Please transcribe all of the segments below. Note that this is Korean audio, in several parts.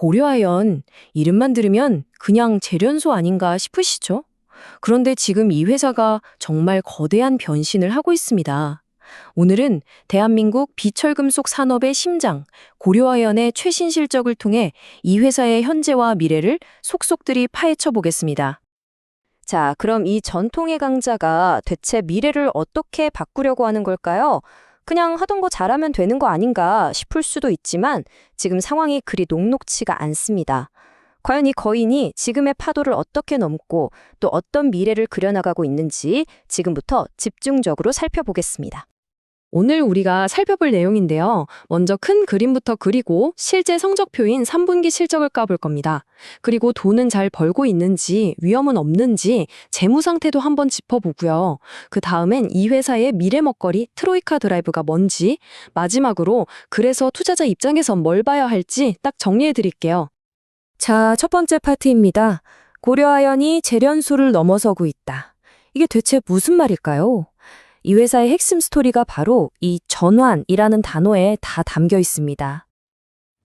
고려아연, 이름만 들으면 그냥 재련소 아닌가 싶으시죠? 그런데 지금 이 회사가 정말 거대한 변신을 하고 있습니다. 오늘은 대한민국 비철금속 산업의 심장, 고려아연의 최신 실적을 통해 이 회사의 현재와 미래를 속속들이 파헤쳐 보겠습니다. 자, 그럼 이 전통의 강자가 대체 미래를 어떻게 바꾸려고 하는 걸까요? 그냥 하던 거 잘하면 되는 거 아닌가 싶을 수도 있지만 지금 상황이 그리 녹록치가 않습니다. 과연 이 거인이 지금의 파도를 어떻게 넘고 또 어떤 미래를 그려나가고 있는지 지금부터 집중적으로 살펴보겠습니다. 오늘 우리가 살펴볼 내용인데요. 먼저 큰 그림부터 그리고 실제 성적표인 3분기 실적을 까볼 겁니다. 그리고 돈은 잘 벌고 있는지, 위험은 없는지, 재무 상태도 한번 짚어보고요. 그 다음엔 이 회사의 미래 먹거리 트로이카 드라이브가 뭔지, 마지막으로 그래서 투자자 입장에선 뭘 봐야 할지 딱 정리해 드릴게요. 자, 첫 번째 파트입니다. 고려아연이 재련소를 넘어서고 있다. 이게 대체 무슨 말일까요? 이 회사의 핵심 스토리가 바로 이 전환이라는 단어에 다 담겨 있습니다.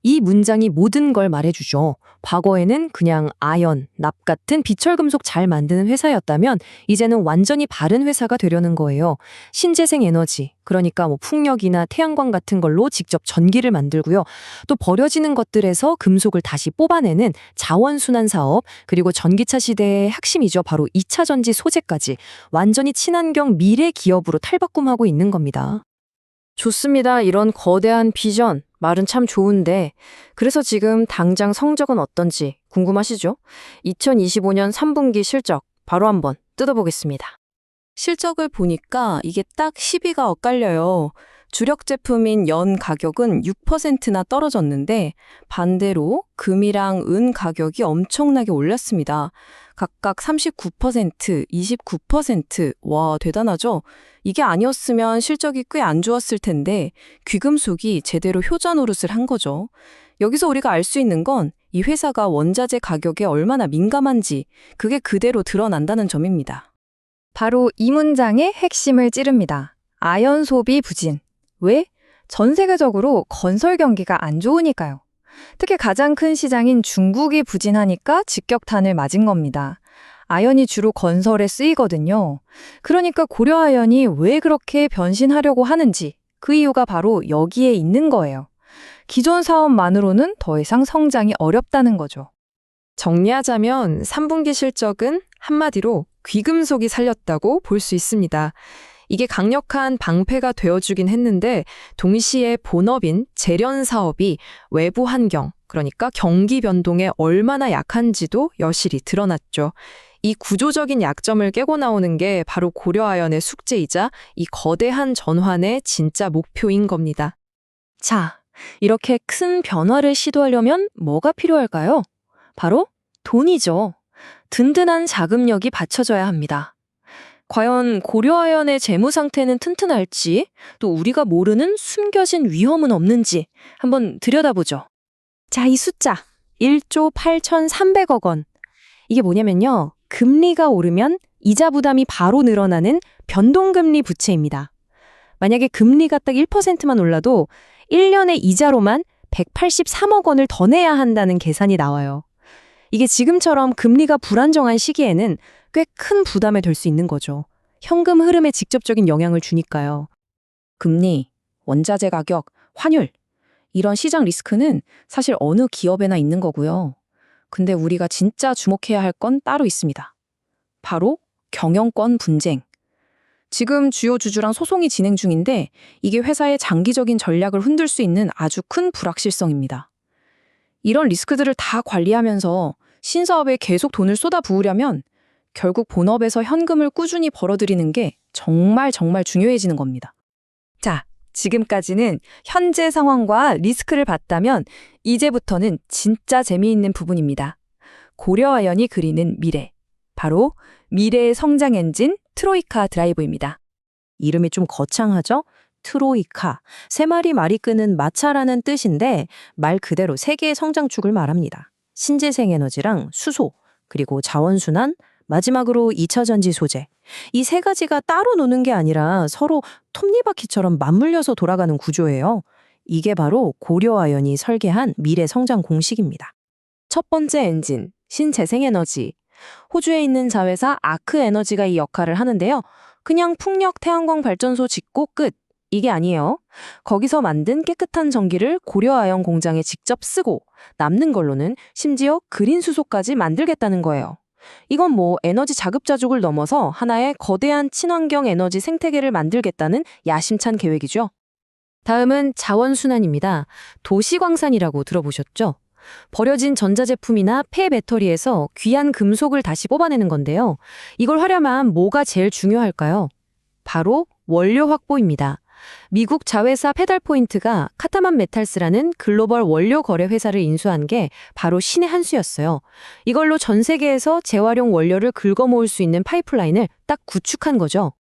이 문장이 모든 걸 말해주죠. 과거에는 그냥 아연, 납 같은 비철금속 잘 만드는 회사였다면 이제는 완전히 바른 회사가 되려는 거예요. 신재생 에너지, 그러니까 풍력이나 태양광 같은 걸로 직접 전기를 만들고요. 또 버려지는 것들에서 금속을 다시 뽑아내는 자원순환 사업, 그리고 전기차 시대의 핵심이죠. 바로 2차 전지 소재까지 완전히 친환경 미래 기업으로 탈바꿈하고 있는 겁니다. 좋습니다. 이런 거대한 비전. 말은 참 좋은데 그래서 지금 당장 성적은 어떤지 궁금하시죠? 2025년 3분기 실적 바로 한번 뜯어보겠습니다. 실적을 보니까 이게 딱 10위가 엇갈려요. 주력 제품인 연 가격은 6%나 떨어졌는데 반대로 금이랑 은 가격이 엄청나게 올랐습니다. 각각 39%, 29%. 와, 대단하죠? 이게 아니었으면 실적이 꽤 안 좋았을 텐데 귀금속이 제대로 효자 노릇을 한 거죠. 여기서 우리가 알 수 있는 건 이 회사가 원자재 가격에 얼마나 민감한지 그게 그대로 드러난다는 점입니다. 바로 이 문장의 핵심을 찌릅니다. 아연 소비 부진. 왜? 전 세계적으로 건설 경기가 안 좋으니까요. 특히 가장 큰 시장인 중국이 부진하니까 직격탄을 맞은 겁니다. 아연이 주로 건설에 쓰이거든요. 그러니까 고려아연이 왜 그렇게 변신하려고 하는지 그 이유가 바로 여기에 있는 거예요. 기존 사업만으로는 더 이상 성장이 어렵다는 거죠. 정리하자면 3분기 실적은 한마디로 귀금속이 살렸다고 볼 수 있습니다. 이게 강력한 방패가 되어주긴 했는데 동시에 본업인 재련 사업이 외부 환경, 그러니까 경기 변동에 얼마나 약한지도 여실히 드러났죠. 이 구조적인 약점을 깨고 나오는 게 바로 고려아연의 숙제이자 이 거대한 전환의 진짜 목표인 겁니다. 자, 이렇게 큰 변화를 시도하려면 뭐가 필요할까요? 바로 돈이죠. 든든한 자금력이 받쳐져야 합니다. 과연 고려아연의 재무 상태는 튼튼할지, 또 우리가 모르는 숨겨진 위험은 없는지 한번 들여다보죠. 자, 이 숫자 1조 8,300억 원. 이게 뭐냐면요. 금리가 오르면 이자 부담이 바로 늘어나는 변동금리 부채입니다. 만약에 금리가 딱 1%만 올라도 1년의 이자로만 183억 원을 더 내야 한다는 계산이 나와요. 이게 지금처럼 금리가 불안정한 시기에는 꽤 큰 부담이 될 수 있는 거죠. 현금 흐름에 직접적인 영향을 주니까요. 금리, 원자재 가격, 환율 이런 시장 리스크는 사실 어느 기업에나 있는 거고요. 근데 우리가 진짜 주목해야 할 건 따로 있습니다. 바로 경영권 분쟁. 지금 주요 주주랑 소송이 진행 중인데 이게 회사의 장기적인 전략을 흔들 수 있는 아주 큰 불확실성입니다. 이런 리스크들을 다 관리하면서 신사업에 계속 돈을 쏟아부으려면 결국 본업에서 현금을 꾸준히 벌어들이는 게 정말 중요해지는 겁니다. 자, 지금까지는 현재 상황과 리스크를 봤다면 이제부터는 진짜 재미있는 부분입니다. 고려아연이 그리는 미래. 바로 미래의 성장 엔진 트로이카 드라이브입니다. 이름이 좀 거창하죠? 트로이카. 세 마리 말이 끄는 마차라는 뜻인데 말 그대로 세 개의 성장축을 말합니다. 신재생 에너지랑 수소, 그리고 자원순환, 마지막으로 2차 전지 소재. 이 세 가지가 따로 노는 게 아니라 서로 톱니바퀴처럼 맞물려서 돌아가는 구조예요. 이게 바로 고려아연이 설계한 미래 성장 공식입니다. 첫 번째 엔진, 신재생에너지. 호주에 있는 자회사 아크에너지가 이 역할을 하는데요. 그냥 풍력 태양광 발전소 짓고 끝. 이게 아니에요. 거기서 만든 깨끗한 전기를 고려아연 공장에 직접 쓰고 남는 걸로는 심지어 그린 수소까지 만들겠다는 거예요. 이건 뭐 에너지 자급자족을 넘어서 하나의 거대한 친환경 에너지 생태계를 만들겠다는 야심찬 계획이죠. 다음은 자원순환입니다. 도시광산이라고 들어보셨죠? 버려진 전자제품이나 폐배터리에서 귀한 금속을 다시 뽑아내는 건데요. 이걸 하려면 뭐가 제일 중요할까요? 바로 원료 확보입니다. 미국 자회사 페달포인트가 카타만 메탈스라는 글로벌 원료 거래 회사를 인수한 게 바로 신의 한 수였어요. 이걸로 전 세계에서 재활용 원료를 긁어모을 수 있는 파이프라인을 딱 구축한 거죠.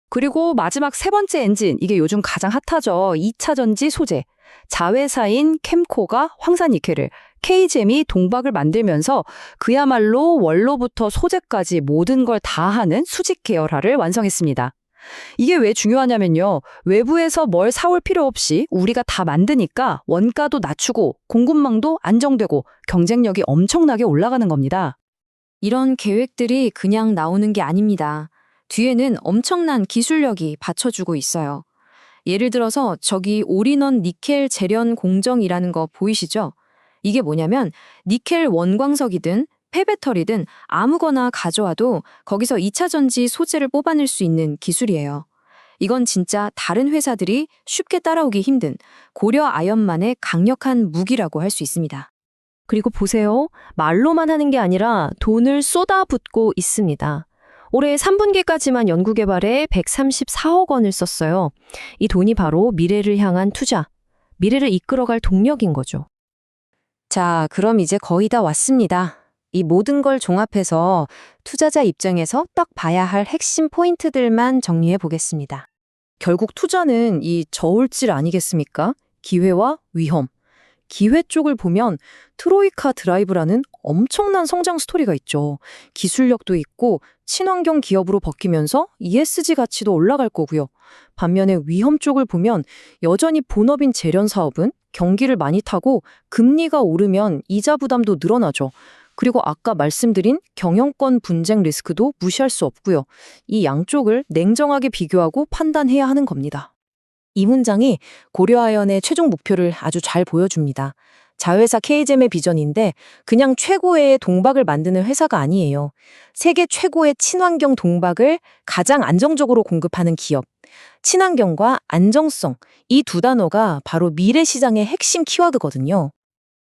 그리고 마지막 세 번째 엔진, 이게 요즘 가장 핫하죠. 2차 전지 소재. 자회사인 캠코가 황산니켈을, KGM이 동박을 만들면서 그야말로 원로부터 소재까지 모든 걸 다 하는 수직 계열화를 완성했습니다. 이게 왜 중요하냐면요. 외부에서 뭘 사올 필요 없이 우리가 다 만드니까 원가도 낮추고 공급망도 안정되고 경쟁력이 엄청나게 올라가는 겁니다. 이런 계획들이 그냥 나오는 게 아닙니다. 뒤에는 엄청난 기술력이 받쳐주고 있어요. 예를 들어서 저기 올인원 니켈 재련 공정이라는 거 보이시죠? 이게 뭐냐면 니켈 원광석이든 폐배터리든 아무거나 가져와도 거기서 2차 전지 소재를 뽑아낼 수 있는 기술이에요. 이건 진짜 다른 회사들이 쉽게 따라오기 힘든 고려 아연만의 강력한 무기라고 할 수 있습니다. 그리고 보세요. 말로만 하는 게 아니라 돈을 쏟아붓고 있습니다. 올해 3분기까지만 연구개발에 134억 원을 썼어요. 이 돈이 바로 미래를 향한 투자, 미래를 이끌어갈 동력인 거죠. 자, 그럼 이제 거의 다 왔습니다. 이 모든 걸 종합해서 투자자 입장에서 딱 봐야 할 핵심 포인트들만 정리해 보겠습니다. 결국 투자는 이 저울질 아니겠습니까? 기회와 위험. 기회 쪽을 보면 트로이카 드라이브라는 엄청난 성장 스토리가 있죠. 기술력도 있고 친환경 기업으로 바뀌면서 ESG 가치도 올라갈 거고요. 반면에 위험 쪽을 보면 여전히 본업인 재련 사업은 경기를 많이 타고 금리가 오르면 이자 부담도 늘어나죠. 그리고 아까 말씀드린 경영권 분쟁 리스크도 무시할 수 없고요. 이 양쪽을 냉정하게 비교하고 판단해야 하는 겁니다. 이 문장이 고려아연의 최종 목표를 아주 잘 보여줍니다. 자회사 KGM의 비전인데 그냥 최고의 동박을 만드는 회사가 아니에요. 세계 최고의 친환경 동박을 가장 안정적으로 공급하는 기업. 친환경과 안정성, 이 두 단어가 바로 미래 시장의 핵심 키워드거든요.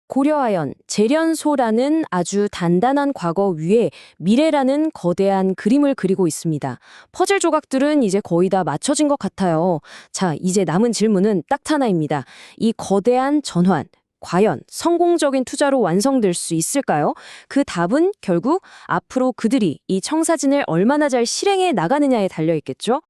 고려아연, 재련소라는 아주 단단한 과거 위에 미래라는 거대한 그림을 그리고 있습니다. 퍼즐 조각들은 이제 거의 다 맞춰진 것 같아요. 자, 이제 남은 질문은 딱 하나입니다. 이 거대한 전환, 과연 성공적인 투자로 완성될 수 있을까요? 그 답은 결국 앞으로 그들이 이 청사진을 얼마나 잘 실행해 나가느냐에 달려 있겠죠?